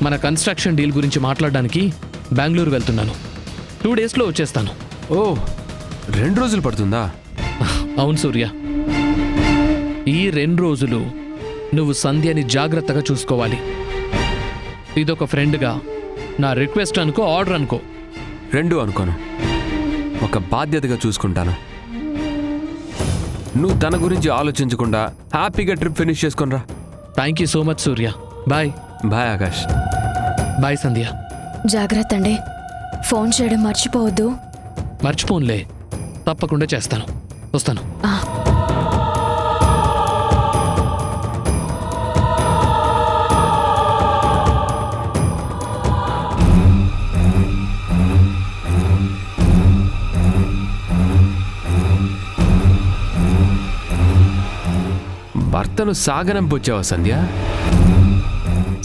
మన construction deal గురించి మాట్లాడడానికి బెంగళూరు వెళ్తున్నాను. 2 డేస్లో వచ్చేస్తాను. ఓ 2 రోజులు పడుతుందా? అవును సూర్య, ఈ 2 రోజులు నువ్వు సంధ్యని జాగ్రత్తగా చూసుకోవాలి. ఇదొక ఫ్రెండ్గా నా రిక్వెస్ట్ అనుకో, ఆర్డర్ అనుకో. 2 అనుకోను, ఒక బాధ్యతగా చూసుకుంటాను. నువ్వు తన గురించి ఆలోచించకుండా హ్యాపీగా ట్రిప్ ఫినిష్ చేసుకునిరా. Thank you so much Surya. Bye. Bye Akash. Bye Sandhya. జాగ్రత్త అండి, ఫోన్ చేయడం మర్చిపోవద్దు. మర్చిపోన్లే, తప్పకుండా చేస్తాను. వస్తాను. భర్తను సాగనంపొచ్చావా సంధ్య?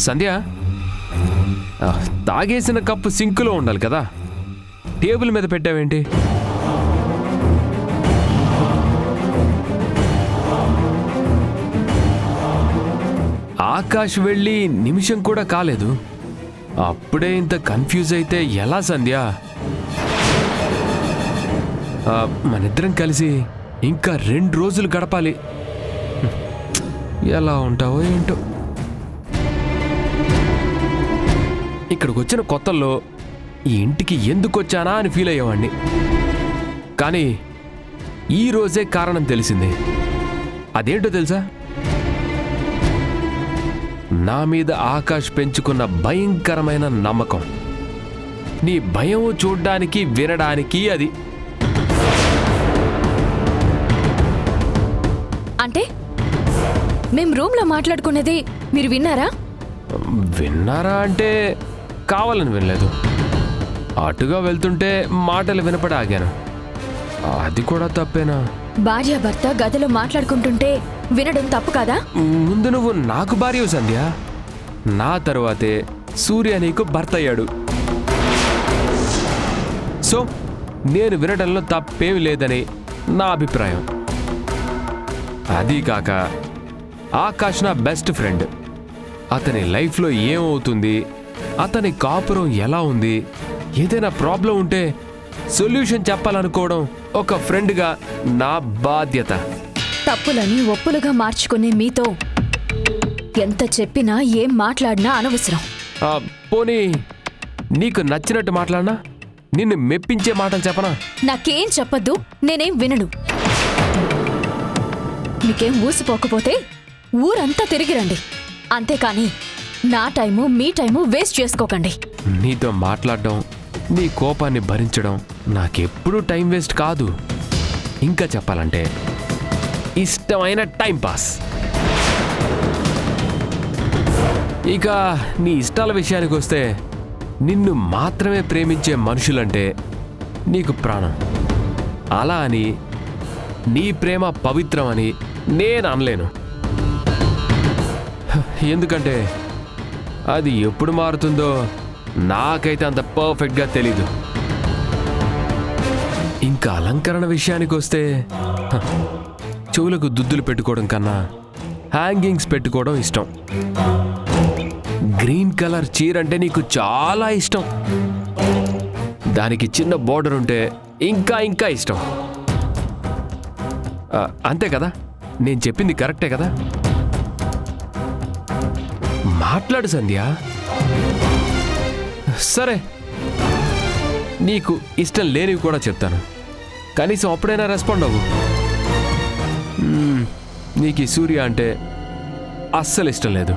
సంధ్య, తాగేసిన కప్పు సింకులో ఉండాలి కదా, టేబుల్ మీద పెట్టావేంటి? ఆకాష్ వెళ్ళి నిమిషం కూడా కాలేదు, అప్పుడే ఇంత కన్ఫ్యూజ్ అయితే ఎలా సంధ్య? మనిద్దరం కలిసి ఇంకా 2 రోజులు గడపాలి. ఎలా ఉంటావో ఏంటో. ఇక్కడికి వచ్చిన కొత్తల్లో ఈ ఇంటికి ఎందుకు వచ్చానా అని ఫీల్ అయ్యేవాడిని. కానీ ఈరోజే కారణం తెలిసింది. అదేంటో తెలుసా? నా మీద ఆకాష్ పెంచుకున్న భయంకరమైన నమ్మకం. నీ భయం చూడ్డానికి వినడానికి అది. అంటే మేం రూమ్లో మాట్లాడుకునేది మీరు విన్నారా? విన్నారా అంటే కావాలని వినలేదు. అటుగా వెళ్తుంటే మాటలు వినపడి ఆగాను. అది కూడా తప్పేనా? భార్యాభర్త గదిలో మాట్లాడుకుంటుంటే వినడం తప్పు కదా? ముందు నువ్వు నాకు భార్య సంధ్య, నా తరువాతే సూర్య నీకు భర్త అయ్యాడు. సో నేను వినడంలో తప్పేమి లేదని నా అభిప్రాయం. అదీ కాక ఆకాష్ నా బెస్ట్ ఫ్రెండ్. అతని లైఫ్లో ఏమవుతుంది, అతని కాపురం ఎలా ఉంది, ఏదైనా ప్రాబ్లం ఉంటే సొల్యూషన్ చెప్పాలనుకోవడం ఒక ఫ్రెండ్గా నా బాధ్యత. తప్పులని ఒప్పులుగా మార్చుకునే మీతో ఎంత చెప్పినా ఏం మాట్లాడినా అనవసరం. పోనీ నీకు నచ్చినట్టు మాట్లాడినా, నిన్ను మెప్పించే మాటలు చెప్పనా? నాకేం చెప్పద్దు, నేనేం వినను. మీకేం ఊసిపోకపోతే ఊరంతా తిరిగిరండి, అంతేకాని నా టైము మీ టైము వేస్ట్ చేసుకోకండి. నీతో మాట్లాడడం, నీ కోపాన్ని భరించడం నాకెప్పుడు టైం వేస్ట్ కాదు. ఇంకా చెప్పాలంటే ఇష్టమైన టైం పాస్. ఇక నీ ఇష్టాల విషయానికి వస్తే, నిన్ను మాత్రమే ప్రేమించే మనుషులంటే నీకు ప్రాణం. అలా అని నీ ప్రేమ పవిత్రమని నేను అనలేను. ఎందుకంటే అది ఎప్పుడు మారుతుందో నాకైతే అంత పర్ఫెక్ట్గా తెలీదు. ఇంకా అలంకరణ విషయానికి వస్తే, చెవులకు దుద్దులు పెట్టుకోవడం కన్నా హ్యాంగింగ్స్ పెట్టుకోవడం ఇష్టం. గ్రీన్ కలర్ చీర అంటే నీకు చాలా ఇష్టం. దానికి చిన్న బోర్డర్ ఉంటే ఇంకా ఇంకా ఇష్టం. అంతే కదా? నేను చెప్పింది కరెక్టే కదా? మాట్లాడు సంధ్య. సరే, నీకు ఇష్టం లేనివి కూడా చెప్తాను, కనీసం అప్పుడైనా రెస్పాండ్ అవ్వు. నీకు ఈ సూర్య అంటే అస్సలు ఇష్టం లేదు.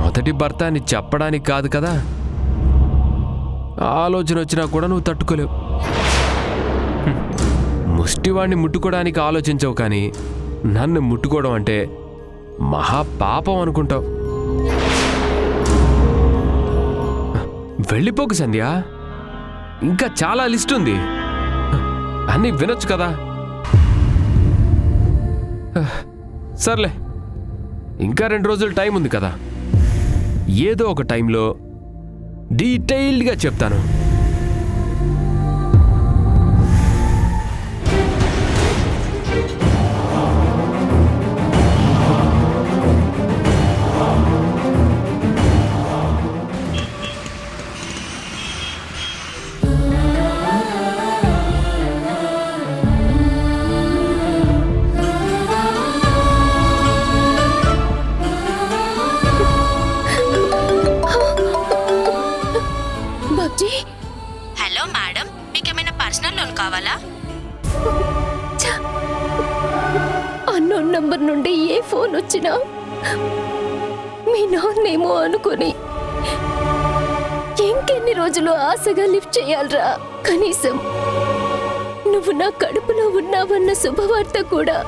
మొదటి భర్త అని చెప్పడానికి కాదు కదా, ఆలోచన వచ్చినా కూడా నువ్వు తట్టుకోలేవు. ముష్టివాణ్ణి ముట్టుకోవడానికి ఆలోచించవు, కానీ నన్ను ముట్టుకోవడం అంటే మహాపాపం అనుకుంటావు. వెళ్ళిపోకు సంధ్య, ఇంకా చాలా లిస్ట్ ఉంది, అన్నీ వినొచ్చు కదా. సర్లే, ఇంకా 2 రోజులు టైం ఉంది కదా, ఏదో ఒక టైంలో డీటెయిల్డ్గా చెప్తాను. హలో మేడం, మీకేమైనా పర్సనల్ లోన్ కావాలా? అన్నోన్ నంబర్ నుండి ఏ ఫోన్ వచ్చినా మీ నాన్నేమో అనుకుని ఇంకెన్ని రోజులు ఆశగా లిఫ్ట్ చేయాలరా? కనీసం నువ్వు నా కడుపులో ఉన్నావన్న శుభవార్త కూడా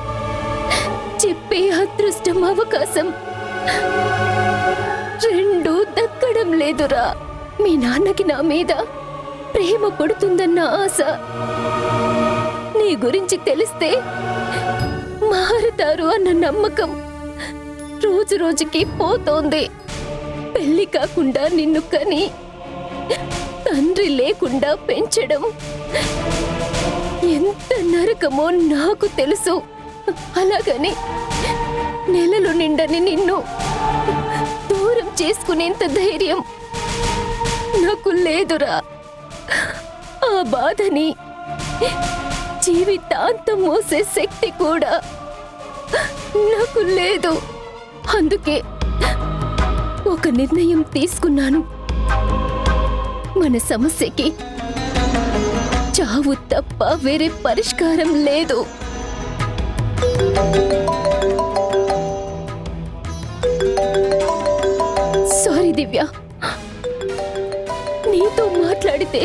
చెప్పే అదృష్టం, అవకాశం రెండూ దక్కడం లేదురా. మీ నాన్నకి నా మీద ప్రేమ పడుతుందన్న ఆశ, నీ గురించి తెలిస్తే మారుతారు అన్న నమ్మకం రోజు రోజుకి పోతోంది. పెళ్లి కాకుండా నిన్ను కని తండ్రి లేకుండా పెంచడం ఎంత నరకమో నాకు తెలుసు. అలాగని నెలలు నిండని నిన్ను దూరం చేసుకునేంత ధైర్యం నాకు లేదురా. ఆ బాధని జీవితాంతం మోసే శక్తి కూడా నాకు లేదు. అందుకే ఒక నిర్ణయం తీసుకున్నాను. మన సమస్యకి చావు తప్ప వేరే పరిష్కారం లేదు. సారీ దివ్య, నీతో మాట్లాడితే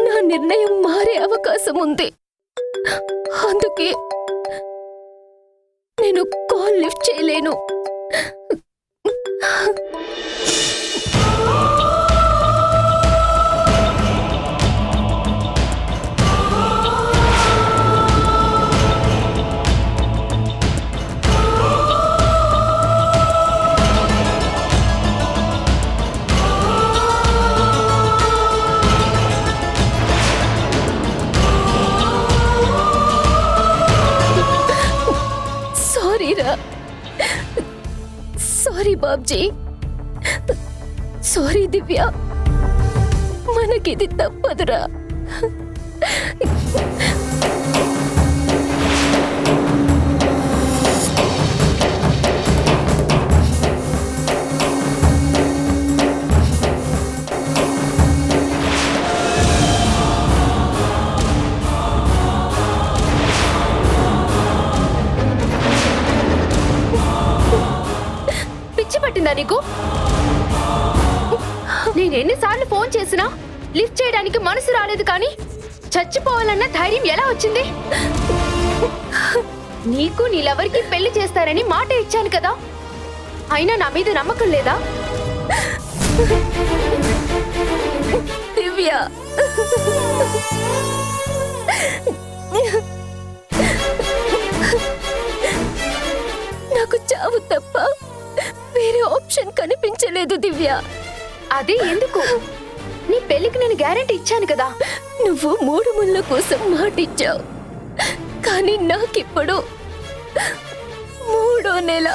నా నిర్ణయం మారే అవకాశం ఉంది. అందుకే నేను కాల్ లిఫ్ట్ చేయలేను. సారీ బాబ్జీ, సారీ దివ్య, మనకిది తప్పదురా. నీకు నేను ఎన్నిసార్లు ఫోన్ చేసినా లిఫ్ట్ చేయడానికి మనసు రాలేదు, కానీ చచ్చిపోవాలన్న ధైర్యం ఎలా వచ్చింది? నీకు నీలెవరికి పెళ్లి చేస్తారని మాట ఇచ్చాను కదా, అయినా నా మీద నమ్మకం లేదా? దివ్య, నాకు చావు తప్ప వేరే ఆప్షన్ కనిపించలేదు దివ్య. అదే ఎందుకు? నీ పెళ్లికి నేను గ్యారెంటీ ఇచ్చాను కదా. నువ్వు 3 ముళ్ళ కోసం మాటిచ్చావు, కానీ నాకిప్పుడు 3వ నెల